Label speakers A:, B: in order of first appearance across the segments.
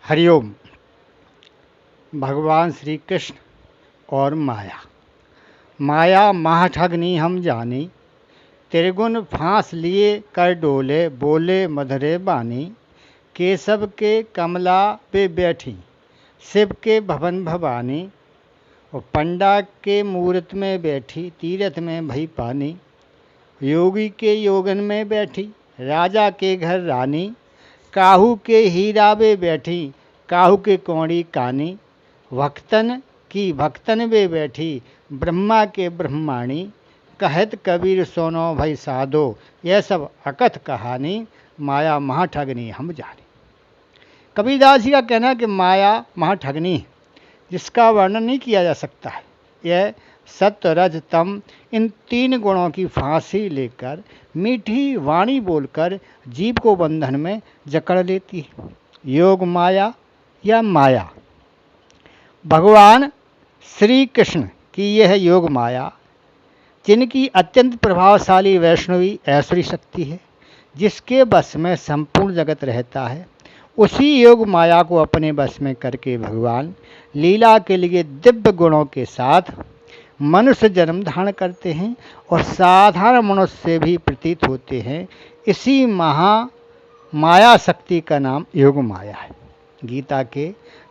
A: हरिओम। भगवान श्री कृष्ण और माया। माया महाठगनी हम जानी, त्रिगुण फांस लिए कर डोले, बोले मधुरे बानी। केशव के कमला पे बैठी, शिव के भवन भवानी। और पंडा के मूर्त में बैठी, तीरथ में भई पानी। योगी के योगन में बैठी, राजा के घर रानी। काहू के हीरा वे बैठी, काहू के कौड़ी कानी। भक्तन की भक्तन वे बैठी, ब्रह्मा के ब्रह्माणी। कहत कबीर सोनो भई साधो, यह सब अकथ कहानी। माया महाठगनी हम जानी। कबीरदास जी का कहना है कि माया महाठगनी है, जिसका वर्णन नहीं किया जा सकता है। यह सत्य रज तम इन तीन गुणों की फांसी लेकर मीठी वाणी बोलकर जीव को बंधन में जकड़ लेती है। योग माया या माया। भगवान श्री कृष्ण की यह योग माया, जिनकी अत्यंत प्रभावशाली वैष्णवी ऐश्वरी शक्ति है, जिसके बस में संपूर्ण जगत रहता है, उसी योग माया को अपने बस में करके भगवान लीला के लिए दिव्य गुणों के साथ मनुष्य जन्म धारण करते हैं और साधारण मनुष्य से भी प्रतीत होते हैं। इसी माया शक्ति का नाम योग माया है। गीता के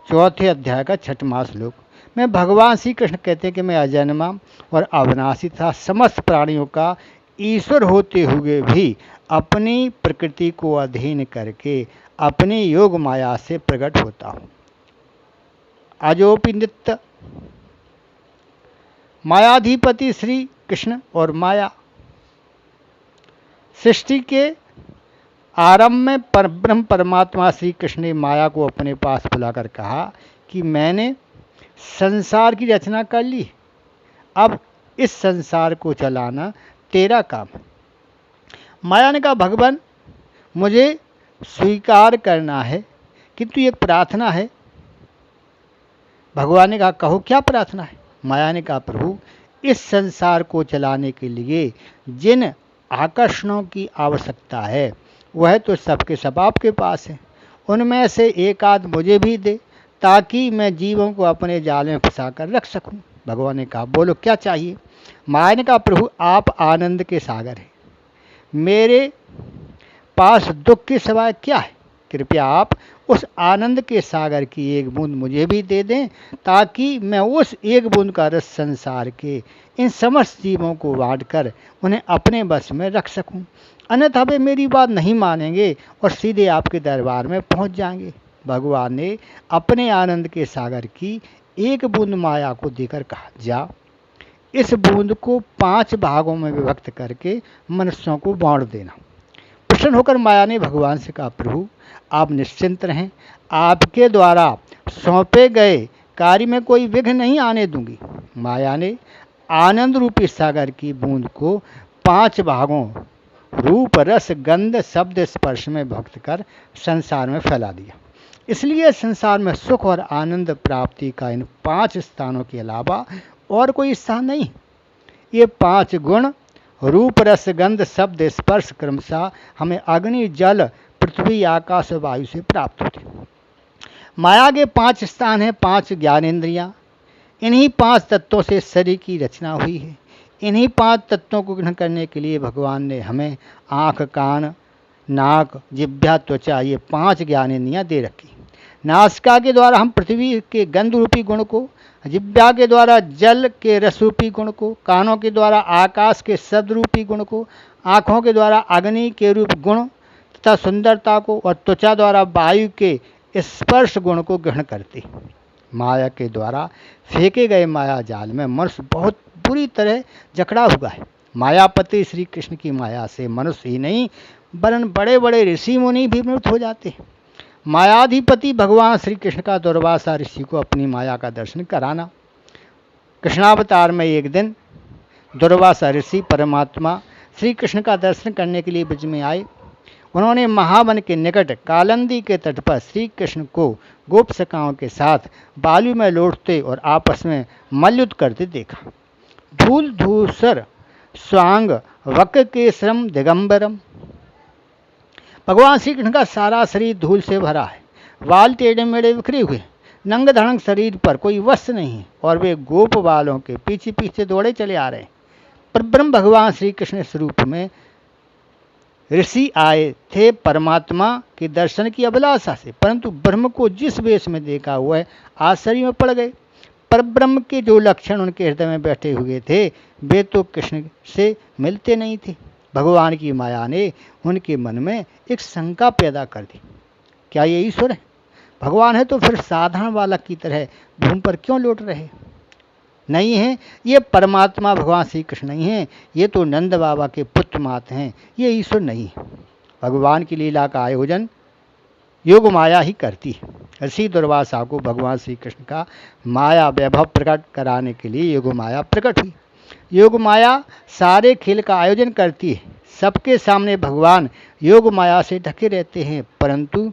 A: 4 अध्याय का 6वां श्लोक में भगवान श्री कृष्ण कहते हैं कि मैं अजन्मा और अविनाशी था, समस्त प्राणियों का ईश्वर होते हुए भी अपनी प्रकृति को अधीन करके अपनी योग माया से प्रकट होता हूँ। अजोपि नित्य। मायाधिपति श्री कृष्ण और माया। सृष्टि के आरंभ में परब्रह्म परमात्मा श्री कृष्ण ने माया को अपने पास बुलाकर कहा कि मैंने संसार की रचना कर ली, अब इस संसार को चलाना तेरा काम है। माया ने कहा भगवान मुझे स्वीकार करना है, किंतु एक प्रार्थना है। भगवान ने कहा कहो क्या प्रार्थना है। माया ने कहा प्रभु इस संसार को चलाने के लिए जिन आकर्षणों की आवश्यकता है वह तो सबके सब आपके पास है, उनमें से एक आध मुझे भी दे ताकि मैं जीवों को अपने जाल में फंसा कर रख सकूं। भगवान ने कहा बोलो क्या चाहिए। माया ने कहा प्रभु आप आनंद के सागर हैं, मेरे पास दुख के सिवाय क्या है, कृपया आप उस आनंद के सागर की एक बूंद मुझे भी दे दें ताकि मैं उस एक बूंद का रस संसार के इन समस्त जीवों को बांटकर उन्हें अपने बस में रख सकूं। अन्यथा वे मेरी बात नहीं मानेंगे और सीधे आपके दरबार में पहुंच जाएंगे। भगवान ने अपने आनंद के सागर की एक बूंद माया को देकर कहा जा इस बूंद को 5 भागों में विभक्त करके मनुष्यों को बांट देना। प्रसन्न होकर माया ने भगवान से कहा प्रभु आप निश्चिंत रहें, आपके द्वारा सौंपे गए कार्य में कोई विघ्न नहीं आने दूंगी। माया ने आनंद रूपी सागर की बूंद को 5 भागों रूप रस गंध शब्द स्पर्श में भक्त कर संसार में फैला दिया। इसलिए संसार में सुख और आनंद प्राप्ति का इन 5 स्थानों के अलावा और कोई स्थान नहीं। ये 5 गुण रूप रस गंध शब्द स्पर्श क्रमशः हमें अग्नि जल पृथ्वी आकाश और वायु से प्राप्त होते। माया के 5 स्थान हैं, 5 ज्ञानेंद्रियां। इन्हीं 5 तत्वों से शरीर की रचना हुई है। इन्हीं 5 तत्वों को ग्रहण करने के लिए भगवान ने हमें आँख कान नाक जिह्वा त्वचा ये 5 ज्ञानेंद्रियां दे रखी। नासिका के द्वारा हम पृथ्वी के गंध रूपी गुण को, जिह्वा के द्वारा जल के रस रूपी गुण को, कानों के द्वारा आकाश के शब्द रूपी गुण को, आँखों के द्वारा अग्नि के रूप गुण तथा सुंदरता को और त्वचा द्वारा वायु के स्पर्श गुण को ग्रहण करते। माया के द्वारा फेंके गए माया जाल में मनुष्य बहुत बुरी तरह जकड़ा हुआ है। मायापति श्री कृष्ण की माया से मनुष्य ही नहीं वरन बड़े बड़े ऋषि मुनि भी मृत हो जाते हैं। मायाधिपति भगवान श्री कृष्ण का दुर्वासा ऋषि को अपनी माया का दर्शन कराना। कृष्णावतार में एक दिन दुर्वासा ऋषि परमात्मा श्री कृष्ण का दर्शन करने के लिए ब्रज में आए। उन्होंने महावन के निकट कालंदी के तट पर श्री कृष्ण को गोप सखाओं के साथ बालू में लौटते और आपस में मल्लयुद्ध करते देखा। धूल धूसर स्वांग वक के श्रम दिगंबरम। भगवान श्री कृष्ण का सारा शरीर धूल से भरा है। बाल टेढ़े मेढ़े बिखरे हुए, नंग धड़ंग शरीर पर कोई वस्त्र नहीं है और वे गोप बालों के पीछे पीछे दौड़े चले आ रहे हैं। पर ब्रह्म भगवान श्री कृष्ण स्वरूप में ऋषि आए थे परमात्मा के दर्शन की अभिलाषा से, परंतु ब्रह्म को जिस वेश में देखा हुआ है आश्चर्य में पड़ गए। पर ब्रह्म के जो लक्षण उनके हृदय में बैठे हुए थे वे तो कृष्ण से मिलते नहीं थे। भगवान की माया ने उनके मन में एक शंका पैदा कर दी, क्या ये ईश्वर है? भगवान है तो फिर साधारण बालक की तरह भूमि पर क्यों लौट रहे? नहीं है, ये परमात्मा भगवान श्री कृष्ण नहीं है, ये तो नंद बाबा के पुत्र मात्र हैं, ये ईश्वर नहीं है। भगवान की लीला का आयोजन योग माया ही करती है। ऋषि दुर्वासा को भगवान श्री कृष्ण का माया वैभव प्रकट कराने के लिए योग माया प्रकट हुई। योग माया सारे खेल का आयोजन करती है। सबके सामने भगवान योग माया से ढके रहते हैं, परंतु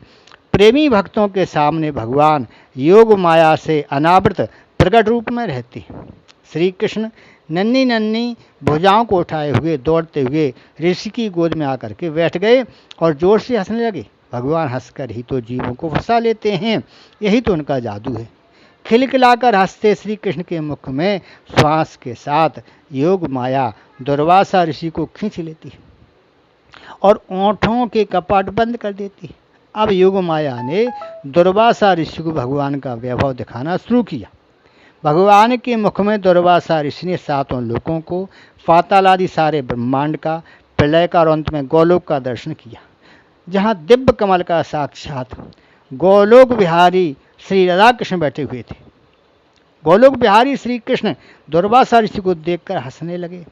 A: प्रेमी भक्तों के सामने भगवान योग माया से अनावृत प्रकट रूप में रहते हैं। श्री कृष्ण नन्ही नन्ही भुजाओं को उठाए हुए दौड़ते हुए ऋषि की गोद में आकर के बैठ गए और जोर से हंसने लगे। भगवान हंसकर ही तो जीवों को फंसा लेते हैं, यही तो उनका जादू है। खिलखिलाकर हंसते श्री कृष्ण के मुख में श्वास के साथ योग माया दुर्वासा ऋषि को खींच लेती है और ओंठों के कपाट बंद कर देती है। अब योग माया ने दुर्वासा ऋषि को भगवान का वैभव दिखाना शुरू किया। भगवान के मुख में दुर्वासा ऋषि ने सातों लोकों को, पाताल आदि सारे ब्रह्मांड का, प्रलय का और अंत में गोलोक का दर्शन किया, जहाँ दिव्य कमल का साक्षात गोलोक बिहारी श्री राधा कृष्ण बैठे हुए थे। गोलोक बिहारी श्री कृष्ण दुर्वासा ऋषि को देखकर हंसने लगे।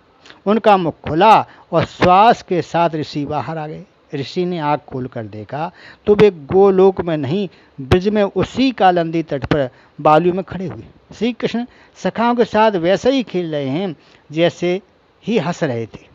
A: उनका मुख खुला और श्वास के साथ ऋषि बाहर आ गए। ऋषि ने आँख खोलकर देखा तो वे गोलोक में नहीं, ब्रज में उसी कालंदी तट पर बालू में खड़े हुए श्री कृष्ण सखाओं के साथ वैसे ही खेल रहे हैं जैसे ही हंस रहे थे।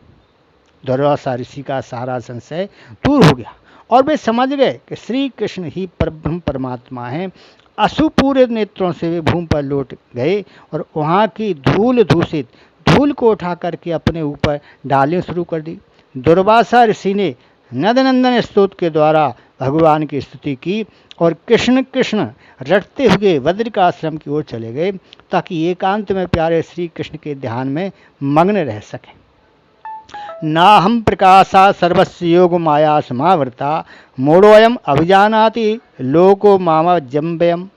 A: दुर्वासा ऋषि का सारा संशय दूर हो गया और वे समझ गए कि श्री कृष्ण ही परब्रह्म परमात्मा हैं। अशुपूर्व नेत्रों से वे भूमि पर लौट गए और वहाँ की धूल दूषित धूल को उठा करके अपने ऊपर डालनी शुरू कर दी। दुर्वासा ऋषि ने नंदनंदन स्तोत्र के द्वारा भगवान की स्तुति की और कृष्ण कृष्ण रटते हुए बद्रिकाश्रम की ओर चले गए ताकि एकांत में प्यारे श्री कृष्ण के ध्यान में मग्न रह सकें। ना हम प्रकाशा सर्वस्व योग माया समावृता मोड़ोयम अभिजानाति लोको मामा जम्बयम।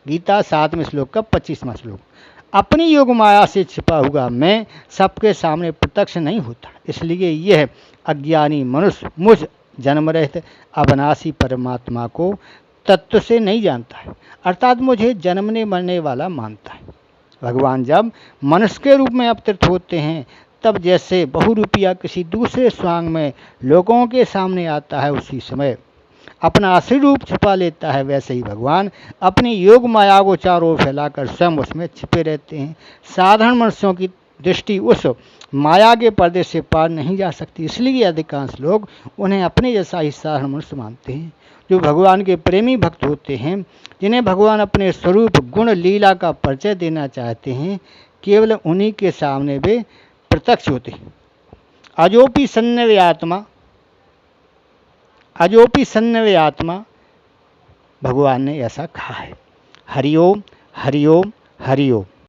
A: गीता 7वें श्लोक का 25वां श्लोक। अपनी योग माया से छिपा हुआ मैं सबके सामने प्रत्यक्ष नहीं होता, इसलिए यह अज्ञानी मनुष्य मुझ जन्म रहित अविनाशी परमात्मा को तत्व से नहीं जानता है, अर्थात मुझे जन्मने मरने वाला मानता है। भगवान जब मनुष्य के रूप में अवतरित होते हैं तब जैसे बहुरूपिया किसी दूसरे स्वांग में लोगों के सामने आता है, उसी समय अपना असली रूप छिपा लेता है, वैसे ही भगवान अपनी योग माया को चारों ओर फैलाकर स्वयं उसमें छिपे रहते हैं। साधारण मनुष्यों की दृष्टि उस माया के पर्दे से पार नहीं जा सकती, इसलिए अधिकांश लोग उन्हें अपने जैसा ही साधारण मनुष्य मानते हैं। जो भगवान के प्रेमी भक्त होते हैं, जिन्हें भगवान अपने स्वरूप गुण लीला का परिचय देना चाहते हैं, केवल उन्हीं के सामने वे प्रत्यक्ष होते हैं। अजोपि सन्नवे आत्मा भगवान ने ऐसा कहा है। हरिओम हरिओम हरिओम।